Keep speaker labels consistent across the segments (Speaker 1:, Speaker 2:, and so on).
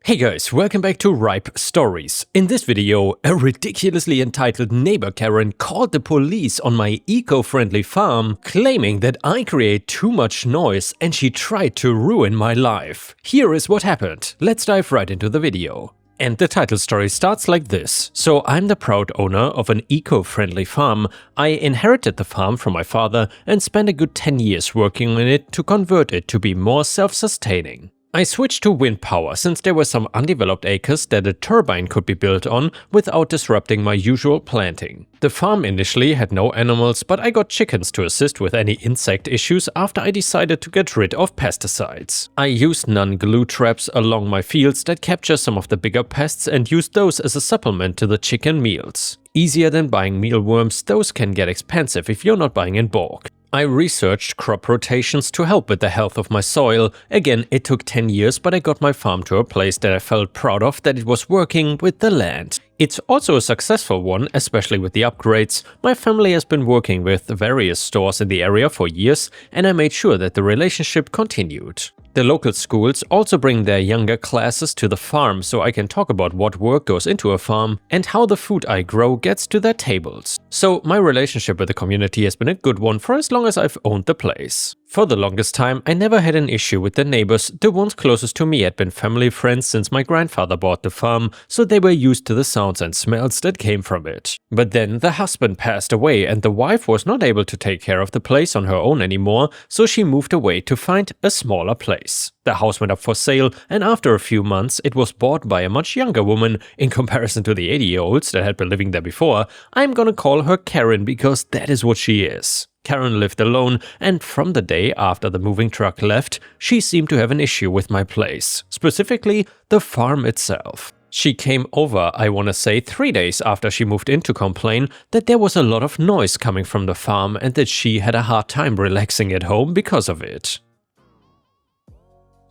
Speaker 1: Hey guys, welcome back to Ripe Stories. In this video, a ridiculously entitled neighbor Karen called the police on my eco-friendly farm, claiming that I create too much noise and she tried to ruin my life. Here is what happened. Let's dive right into the video. And the title story starts like this. So I'm the proud owner of an eco-friendly farm. I inherited the farm from my father and spent a good 10 years working on it to convert it to be more self-sustaining. I switched to wind power since there were some undeveloped acres that a turbine could be built on without disrupting my usual planting. The farm initially had no animals, but I got chickens to assist with any insect issues after I decided to get rid of pesticides. I used non-glue traps along my fields that capture some of the bigger pests and used those as a supplement to the chicken meals. Easier than buying mealworms, those can get expensive if you're not buying in bulk. I researched crop rotations to help with the health of my soil. Again, it took 10 years, but I got my farm to a place that I felt proud of, that it was working with the land. It's also a successful one, especially with the upgrades. My family has been working with various stores in the area for years, and I made sure that the relationship continued. The local schools also bring their younger classes to the farm, so I can talk about what work goes into a farm and how the food I grow gets to their tables. So my relationship with the community has been a good one for as long as I've owned the place. For the longest time, I never had an issue with the neighbors. The ones closest to me had been family friends since my grandfather bought the farm, so they were used to the sounds and smells that came from it. But then the husband passed away and the wife was not able to take care of the place on her own anymore, so she moved away to find a smaller place. The house went up for sale, and after a few months it was bought by a much younger woman. In comparison to the 80-year-olds that had been living there before, I'm gonna call her Karen because that is what she is. Karen lived alone, and from the day after the moving truck left, she seemed to have an issue with my place, specifically the farm itself. She came over, I want to say 3 days after she moved in, to complain that there was a lot of noise coming from the farm and that she had a hard time relaxing at home because of it.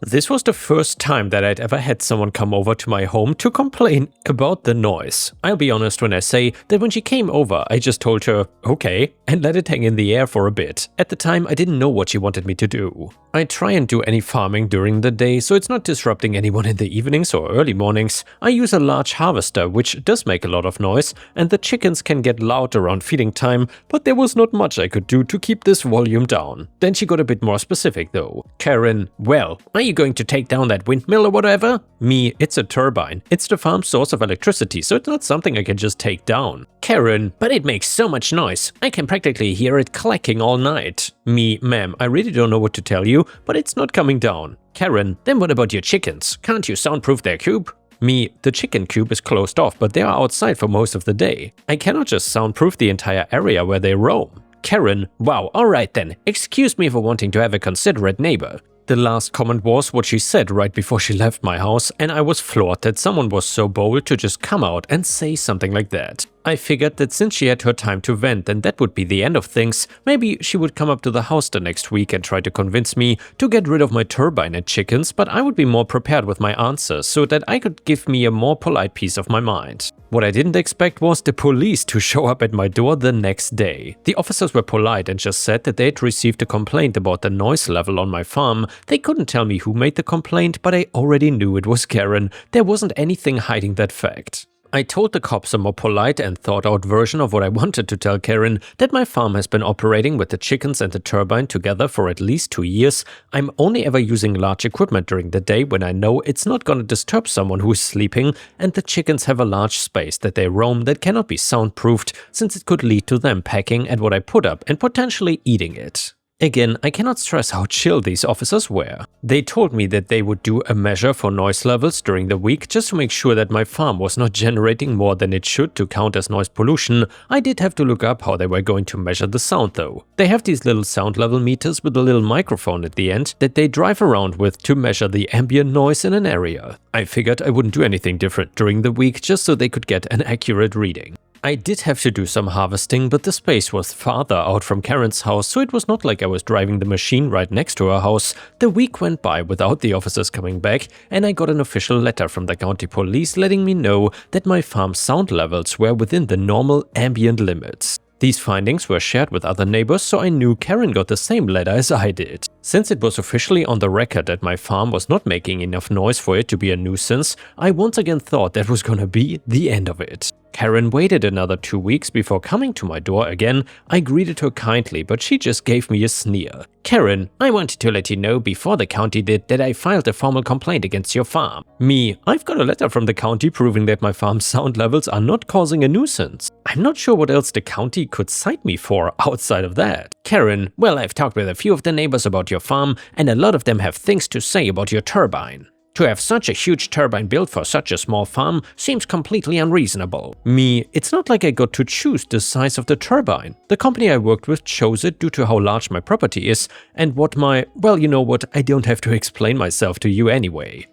Speaker 1: This was the first time that I'd ever had someone come over to my home to complain about the noise. I'll be honest when I say that when she came over, I just told her, okay, and let it hang in the air for a bit. At the time, I didn't know what she wanted me to do. I try and do any farming during the day, so it's not disrupting anyone in the evenings or early mornings. I use a large harvester, which does make a lot of noise, and the chickens can get loud around feeding time, but there was not much I could do to keep this volume down. Then she got a bit more specific though. Karen, well, are you going to take down that windmill or whatever? Me, it's a turbine. It's the farm's source of electricity, so it's not something I can just take down. Karen, but it makes so much noise. I can practically hear it clacking all night. Me, ma'am, I really don't know what to tell you, but it's not coming down. Karen, then what about your chickens? Can't you soundproof their coop? Me, the chicken coop is closed off, but they are outside for most of the day. I cannot just soundproof the entire area where they roam. Karen, wow, alright then, excuse me for wanting to have a considerate neighbor. The last comment was what she said right before she left my house, and I was floored that someone was so bold to just come out and say something like that. I figured that since she had her time to vent, then that would be the end of things. Maybe she would come up to the house the next week and try to convince me to get rid of my turbine and chickens, but I would be more prepared with my answers so that I could give me a more polite peace of my mind. What I didn't expect was the police to show up at my door the next day. The officers were polite and just said that they'd received a complaint about the noise level on my farm. They couldn't tell me who made the complaint, but I already knew it was Karen. There wasn't anything hiding that fact. I told the cops a more polite and thought-out version of what I wanted to tell Karen, that my farm has been operating with the chickens and the turbine together for at least 2 years. I'm only ever using large equipment during the day when I know it's not gonna disturb someone who's sleeping, and the chickens have a large space that they roam that cannot be soundproofed, since it could lead to them pecking at what I put up and potentially eating it. Again, I cannot stress how chill these officers were. They told me that they would do a measure for noise levels during the week just to make sure that my farm was not generating more than it should to count as noise pollution. I did have to look up how they were going to measure the sound though. They have these little sound level meters with a little microphone at the end that they drive around with to measure the ambient noise in an area. I figured I wouldn't do anything different during the week just so they could get an accurate reading. I did have to do some harvesting, but the space was farther out from Karen's house, so it was not like I was driving the machine right next to her house. The week went by without the officers coming back, and I got an official letter from the county police letting me know that my farm's sound levels were within the normal ambient limits. These findings were shared with other neighbors, so I knew Karen got the same letter as I did. Since it was officially on the record that my farm was not making enough noise for it to be a nuisance, I once again thought that was gonna be the end of it. Karen waited another 2 weeks before coming to my door again. I greeted her kindly, but she just gave me a sneer. "Karen, I wanted to let you know before the county did that I filed a formal complaint against your farm." Me, "I've got a letter from the county proving that my farm's sound levels are not causing a nuisance. I'm not sure what else the county could cite me for outside of that." Karen, "Well, I've talked with a few of the neighbors about your farm, and a lot of them have things to say about your turbine. To have such a huge turbine built for such a small farm seems completely unreasonable." Me, "It's not like I got to choose the size of the turbine. The company I worked with chose it due to how large my property is and what my… well, you know what, I don't have to explain myself to you anyway."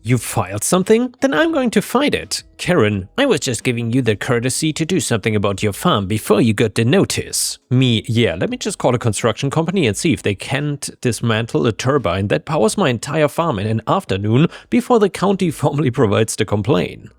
Speaker 1: "You filed something? Then I'm going to fight it." Karen, "I was just giving you the courtesy to do something about your farm before you got the notice." Me, "Yeah, let me just call a construction company and see if they can't dismantle a turbine that powers my entire farm in an afternoon before the county formally provides the complaint."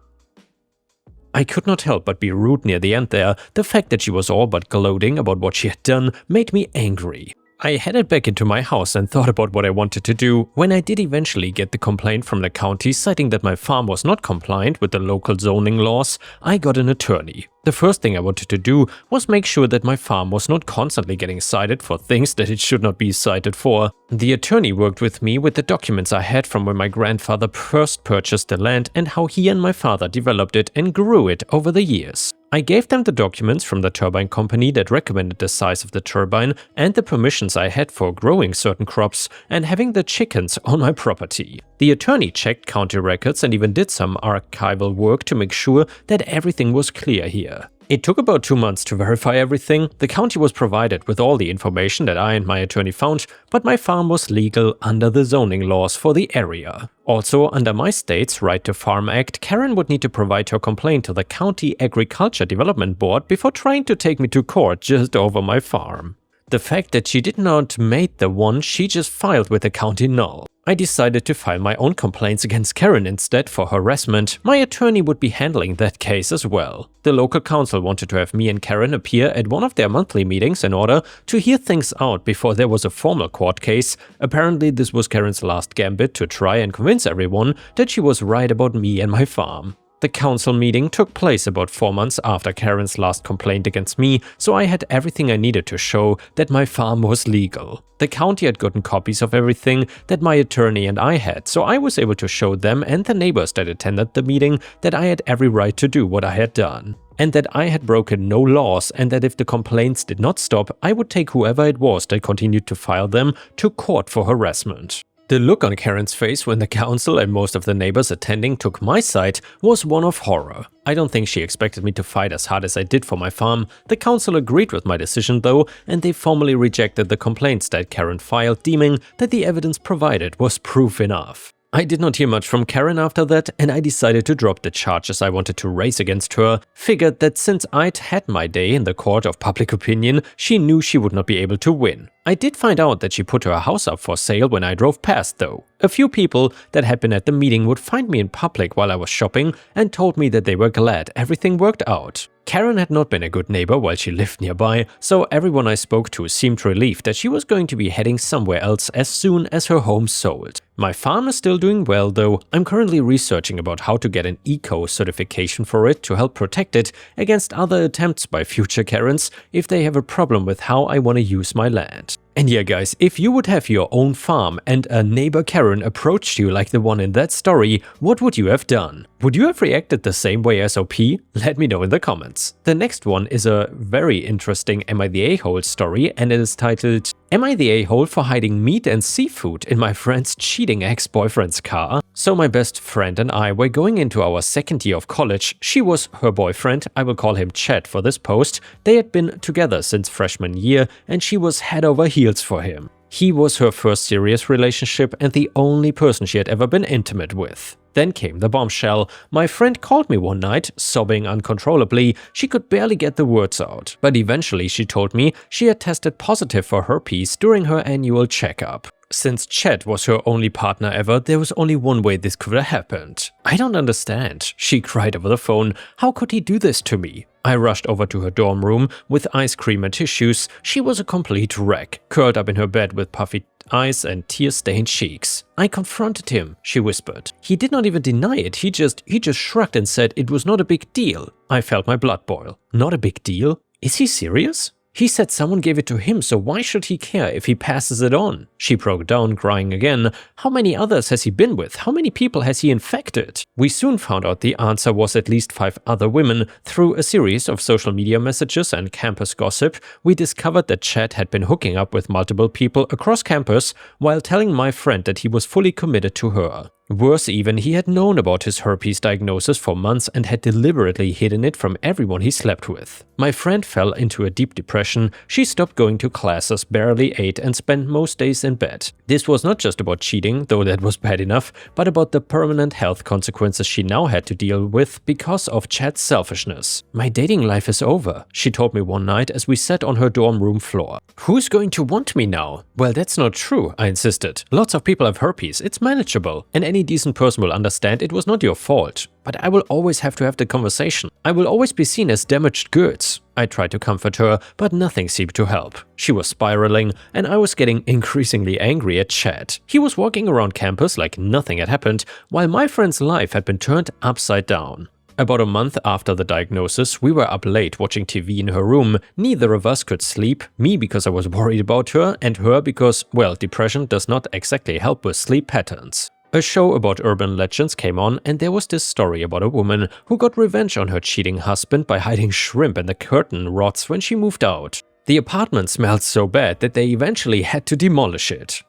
Speaker 1: I could not help but be rude near the end there. The fact that she was all but gloating about what she had done made me angry. I headed back into my house and thought about what I wanted to do. When I did eventually get the complaint from the county citing that my farm was not compliant with the local zoning laws, I got an attorney. The first thing I wanted to do was make sure that my farm was not constantly getting cited for things that it should not be cited for. The attorney worked with me with the documents I had from when my grandfather first purchased the land and how he and my father developed it and grew it over the years. I gave them the documents from the turbine company that recommended the size of the turbine and the permissions I had for growing certain crops and having the chickens on my property. The attorney checked county records and even did some archival work to make sure that everything was clear here. It took about 2 months to verify everything. The county was provided with all the information that I and my attorney found, but my farm was legal under the zoning laws for the area. Also, under my state's Right to Farm Act, Karen would need to provide her complaint to the County Agriculture Development Board before trying to take me to court just over my farm. The fact that she did not make the one she just filed with the county null. I decided to file my own complaints against Karen instead for harassment. My attorney would be handling that case as well. The local council wanted to have me and Karen appear at one of their monthly meetings in order to hear things out before there was a formal court case. Apparently, this was Karen's last gambit to try and convince everyone that she was right about me and my farm. The council meeting took place about 4 months after Karen's last complaint against me, so I had everything I needed to show that my farm was legal. The county had gotten copies of everything that my attorney and I had, so I was able to show them and the neighbors that attended the meeting that I had every right to do what I had done, and that I had broken no laws, and that if the complaints did not stop, I would take whoever it was that continued to file them to court for harassment. The look on Karen's face when the council and most of the neighbors attending took my side was one of horror. I don't think she expected me to fight as hard as I did for my farm. The council agreed with my decision though, and they formally rejected the complaints that Karen filed, deeming that the evidence provided was proof enough. I did not hear much from Karen after that, and I decided to drop the charges I wanted to raise against her. Figured that since I'd had my day in the court of public opinion, she knew she would not be able to win. I did find out that she put her house up for sale when I drove past though. A few people that had been at the meeting would find me in public while I was shopping and told me that they were glad everything worked out. Karen had not been a good neighbor while she lived nearby, so everyone I spoke to seemed relieved that she was going to be heading somewhere else as soon as her home sold. My farm is still doing well though. I'm currently researching about how to get an eco certification for it to help protect it against other attempts by future Karens if they have a problem with how I want to use my land. And yeah guys, if you would have your own farm and a neighbor Karen approached you like the one in that story, what would you have done? Would you have reacted the same way as OP? Let me know in the comments. The next one is a very interesting Am I the A-hole story, and it is titled Am I the A-hole for hiding meat and seafood in my friend's cheating ex-boyfriend's car? So my best friend and I were going into our second year of college. She was her boyfriend, I will call him Chad for this post. They had been together since freshman year and she was head over heels for him. He was her first serious relationship and the only person she had ever been intimate with. Then came the bombshell. My friend called me one night, sobbing uncontrollably. She could barely get the words out, but eventually she told me she had tested positive for herpes during her annual checkup. Since Chad was her only partner ever, there was only one way this could have happened. I don't understand, she cried over the phone. How could he do this to me? I rushed over to her dorm room with ice cream and tissues. She was a complete wreck, curled up in her bed with puffy eyes and tear-stained cheeks. I confronted him, she whispered. He did not even deny it, he just shrugged and said it was not a big deal. I felt my blood boil. Not a big deal? Is he serious? He said someone gave it to him, so why should he care if he passes it on? She broke down, crying again. How many others has he been with? How many people has he infected? We soon found out the answer was at least 5 other women. Through a series of social media messages and campus gossip, we discovered that Chad had been hooking up with multiple people across campus while telling my friend that he was fully committed to her. Worse even, he had known about his herpes diagnosis for months and had deliberately hidden it from everyone he slept with. My friend fell into a deep depression. She stopped going to classes, barely ate, and spent most days in bed. This was not just about cheating, though that was bad enough, but about the permanent health consequences she now had to deal with because of Chad's selfishness. My dating life is over, she told me one night as we sat on her dorm room floor. Who's going to want me now? Well, that's not true, I insisted. Lots of people have herpes, it's manageable, and any decent person will understand it was not your fault. But I will always have to have the conversation. I will always be seen as damaged goods. I tried to comfort her, but nothing seemed to help. She was spiraling, and I was getting increasingly angry at Chad. He was walking around campus like nothing had happened, while my friend's life had been turned upside down. About a month after the diagnosis, we were up late watching TV in her room. Neither of us could sleep, me because I was worried about her, and her because, well, depression does not exactly help with sleep patterns. A show about urban legends came on, and there was this story about a woman who got revenge on her cheating husband by hiding shrimp in the curtain rods when she moved out. The apartment smelled so bad that they eventually had to demolish it.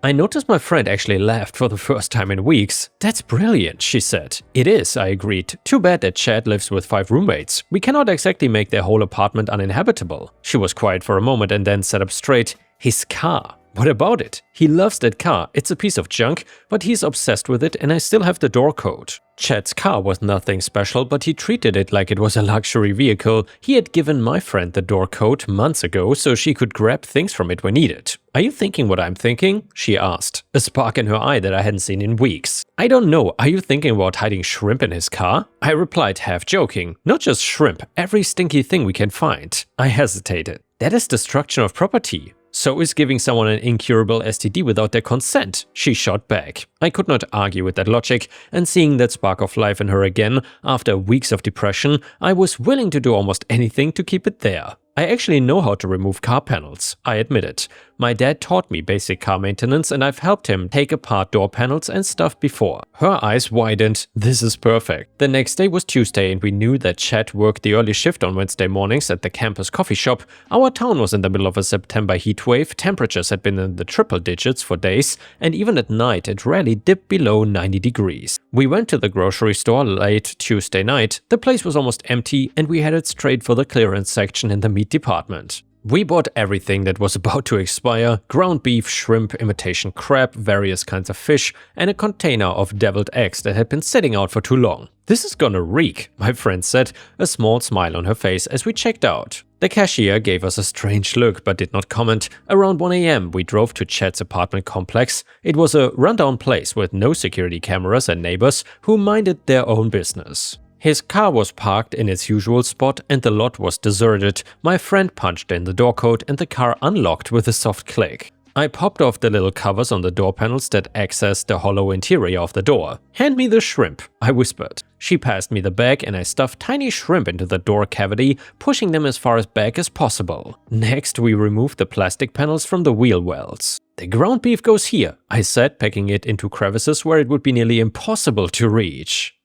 Speaker 1: I noticed my friend actually laughed for the first time in weeks. That's brilliant, she said. It is, I agreed. Too bad that Chad lives with 5 roommates. We cannot exactly make their whole apartment uninhabitable. She was quiet for a moment and then sat up straight. His car. What about it? He loves that car. It's a piece of junk, but he's obsessed with it and I still have the door code. Chad's car was nothing special, but he treated it like it was a luxury vehicle. He had given my friend the door code months ago so she could grab things from it when needed. Are you thinking what I'm thinking? She asked, a spark in her eye that I hadn't seen in weeks. I don't know, are you thinking about hiding shrimp in his car? I replied, half joking. Not just shrimp, every stinky thing we can find. I hesitated. That is destruction of property. So is giving someone an incurable STD without their consent, she shot back. I could not argue with that logic, and seeing that spark of life in her again, after weeks of depression, I was willing to do almost anything to keep it there. I actually know how to remove car panels, I admitted. My dad taught me basic car maintenance and I've helped him take apart door panels and stuff before. Her eyes widened. This is perfect. The next day was Tuesday and we knew that Chad worked the early shift on Wednesday mornings at the campus coffee shop. Our town was in the middle of a September heat wave, temperatures had been in the triple digits for days, and even at night it rarely dipped below 90 degrees. We went to the grocery store late Tuesday night. The place was almost empty and we headed straight for the clearance section in the meat department. We bought everything that was about to expire: ground beef, shrimp, imitation crab, various kinds of fish, and a container of deviled eggs that had been sitting out for too long. This is gonna reek, my friend said, a small smile on her face as we checked out. The cashier gave us a strange look but did not comment. Around 1 AM we drove to Chad's apartment complex. It was a rundown place with no security cameras and neighbors who minded their own business. His car was parked in its usual spot and the lot was deserted. My friend punched in the door code and the car unlocked with a soft click. I popped off the little covers on the door panels that accessed the hollow interior of the door. "Hand me the shrimp," I whispered. She passed me the bag and I stuffed tiny shrimp into the door cavity, pushing them as far back as possible. Next, we removed the plastic panels from the wheel wells. "The ground beef goes here," I said, packing it into crevices where it would be nearly impossible to reach.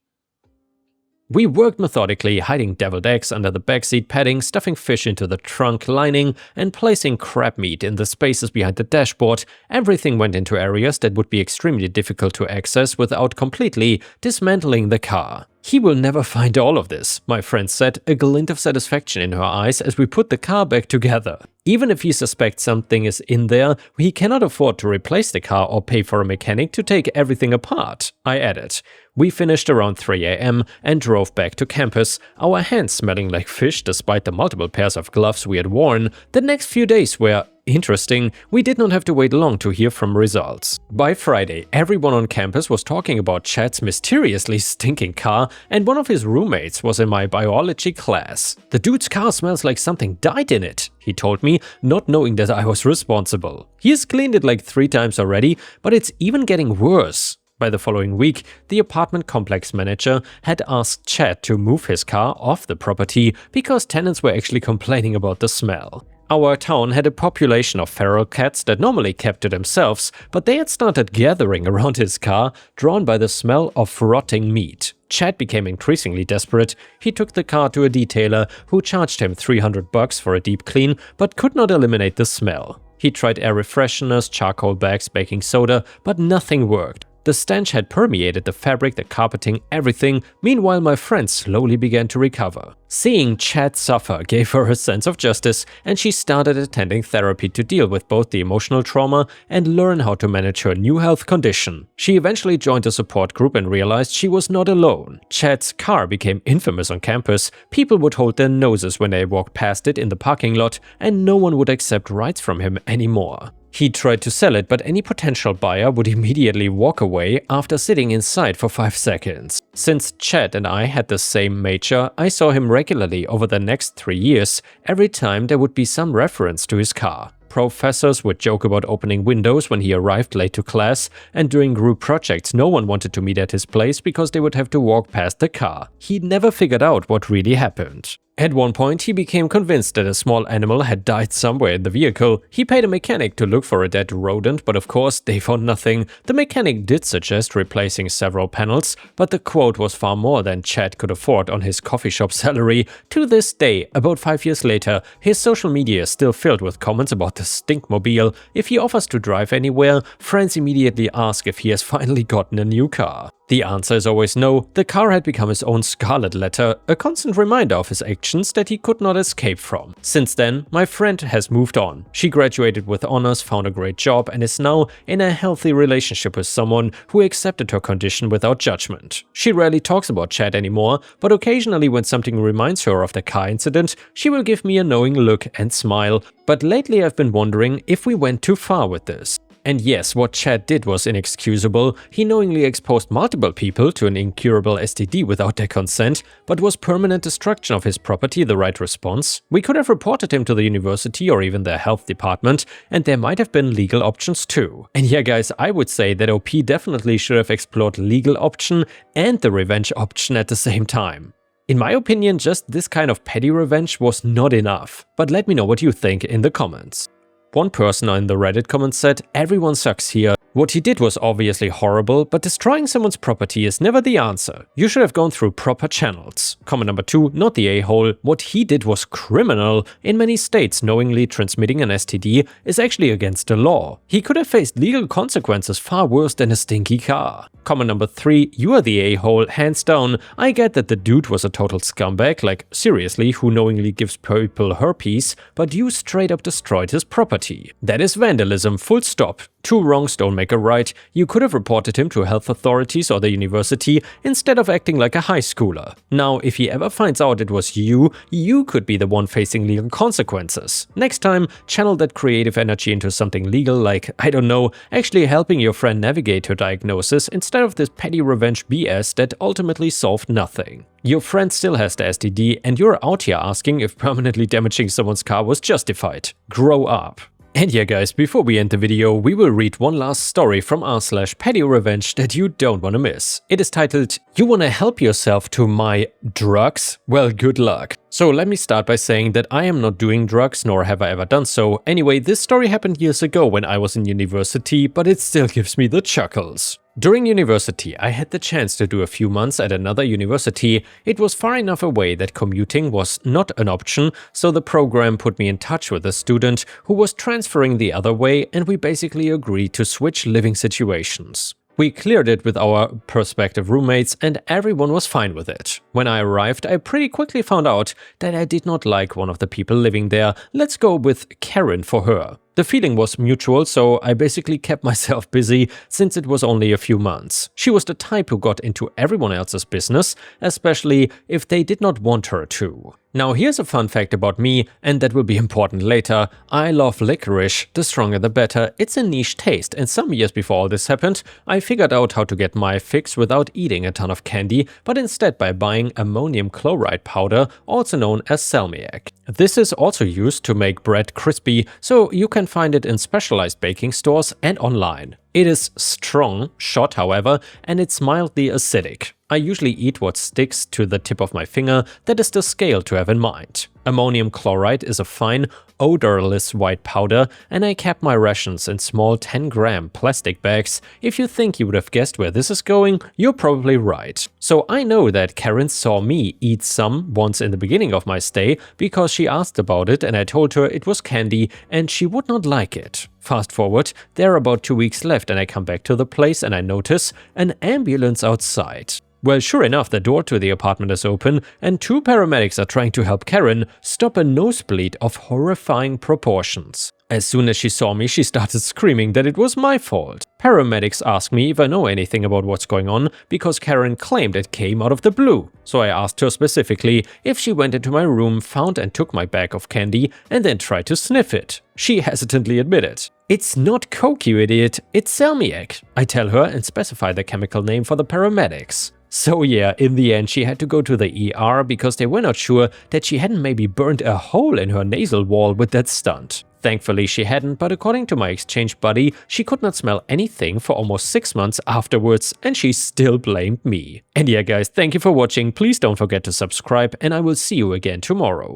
Speaker 1: We worked methodically, hiding deviled eggs under the backseat padding, stuffing fish into the trunk lining, and placing crab meat in the spaces behind the dashboard. Everything went into areas that would be extremely difficult to access without completely dismantling the car. "He will never find all of this," my friend said, a glint of satisfaction in her eyes as we put the car back together. "Even if he suspects something is in there, he cannot afford to replace the car or pay for a mechanic to take everything apart," I added. We finished around 3 AM and drove back to campus, our hands smelling like fish despite the multiple pairs of gloves we had worn. The next few days were Interesting, we did not have to wait long to hear from results. By Friday, everyone on campus was talking about Chad's mysteriously stinking car, and one of his roommates was in my biology class. "The dude's car smells like something died in it," he told me, not knowing that I was responsible. He has cleaned it like 3 times already, but it's even getting worse. By the following week, the apartment complex manager had asked Chad to move his car off the property because tenants were actually complaining about the smell. Our town had a population of feral cats that normally kept to themselves, but they had started gathering around his car, drawn by the smell of rotting meat. Chad became increasingly desperate. He took the car to a detailer who charged him $300 for a deep clean, but could not eliminate the smell. He tried air fresheners, charcoal bags, baking soda, but nothing worked. The stench had permeated the fabric, the carpeting, everything. Meanwhile, my friend slowly began to recover. Seeing Chad suffer gave her a sense of justice, and she started attending therapy to deal with both the emotional trauma and learn how to manage her new health condition. She eventually joined a support group and realized she was not alone. Chad's car became infamous on campus. People would hold their noses when they walked past it in the parking lot, and no one would accept rides from him anymore. He tried to sell it, but any potential buyer would immediately walk away after sitting inside for 5 seconds. Since Chad and I had the same major, I saw him regularly over the next 3 years. Every time there would be some reference to his car. Professors would joke about opening windows when he arrived late to class, and during group projects no one wanted to meet at his place because they would have to walk past the car. He never figured out what really happened. At one point, he became convinced that a small animal had died somewhere in the vehicle. He paid a mechanic to look for a dead rodent, but of course, they found nothing. The mechanic did suggest replacing several panels, but the quote was far more than Chad could afford on his coffee shop salary. To this day, about 5 years later, his social media is still filled with comments about the stinkmobile. If he offers to drive anywhere, friends immediately ask if he has finally gotten a new car. The answer is always no. The car had become his own scarlet letter, a constant reminder of his actions that he could not escape from. Since then, my friend has moved on. She graduated with honors, found a great job, and is now in a healthy relationship with someone who accepted her condition without judgment. She rarely talks about Chad anymore, but occasionally when something reminds her of the car incident, she will give me a knowing look and smile. But lately I've been wondering if we went too far with this. And yes, what Chad did was inexcusable. He knowingly exposed multiple people to an incurable STD without their consent, but was permanent destruction of his property the right response? We could have reported him to the university or even the health department, and there might have been legal options too. And yeah guys, I would say that OP definitely should have explored legal option and the revenge option at the same time. In my opinion, just this kind of petty revenge was not enough. But let me know what you think in the comments. One person in the Reddit comment said, "Everyone sucks here. What he did was obviously horrible, but destroying someone's property is never the answer. You should have gone through proper channels." Comment number 2, not the a-hole. What he did was criminal. In many states, knowingly transmitting an STD is actually against the law. He could have faced legal consequences far worse than a stinky car. Comment number 3, you are the a-hole, hands down. I get that the dude was a total scumbag, like seriously, who knowingly gives people herpes, but you straight up destroyed his property. That is vandalism, full stop. 2 wrongs don't make a right. You could have reported him to health authorities or the university instead of acting like a high schooler. Now, if he ever finds out it was you could be the one facing legal consequences. Next time, channel that creative energy into something legal like, I don't know, actually helping your friend navigate her diagnosis instead of this petty revenge BS that ultimately solved nothing. Your friend still has the STD and you're out here asking if permanently damaging someone's car was justified. Grow up. And yeah guys, before we end the video, we will read one last story from r/petty revenge that you don't want to miss. It is titled, "You wanna help yourself to my drugs? Well, good luck." So let me start by saying that I am not doing drugs, nor have I ever done so. Anyway, this story happened years ago when I was in university, but it still gives me the chuckles. During university, I had the chance to do a few months at another university. It was far enough away that commuting was not an option, so the program put me in touch with a student who was transferring the other way, and we basically agreed to switch living situations. We cleared it with our prospective roommates and everyone was fine with it. When I arrived, I pretty quickly found out that I did not like one of the people living there. Let's go with Karen for her. The feeling was mutual, so I basically kept myself busy since it was only a few months. She was the type who got into everyone else's business, especially if they did not want her to. Now here's a fun fact about me, and that will be important later. I love licorice, the stronger the better. It's a niche taste, and some years before all this happened, I figured out how to get my fix without eating a ton of candy, but instead by buying ammonium chloride powder, also known as salmiak. This is also used to make bread crispy, so you can find it in specialized baking stores and online. It is strong shot, however, and it's mildly acidic. I usually eat what sticks to the tip of my finger, that is the scale to have in mind. Ammonium chloride is a fine, odorless white powder, and I kept my rations in small 10-gram plastic bags. If you think you would have guessed where this is going, you're probably right. So I know that Karen saw me eat some once in the beginning of my stay because she asked about it and I told her it was candy and she would not like it. Fast forward, there are about 2 weeks left and I come back to the place and I notice an ambulance outside. Well, sure enough, the door to the apartment is open and 2 paramedics are trying to help Karen stop a nosebleed of horrifying proportions. As soon as she saw me, she started screaming that it was my fault. Paramedics asked me if I know anything about what's going on because Karen claimed it came out of the blue. So I asked her specifically if she went into my room, found and took my bag of candy and then tried to sniff it. She hesitantly admitted. "It's not coke, you idiot, it's salmiak," I tell her and specify the chemical name for the paramedics. So yeah, in the end she had to go to the ER because they were not sure that she hadn't maybe burned a hole in her nasal wall with that stunt. Thankfully she hadn't, but according to my exchange buddy, she could not smell anything for almost 6 months afterwards and she still blamed me. And yeah guys, thank you for watching, please don't forget to subscribe and I will see you again tomorrow.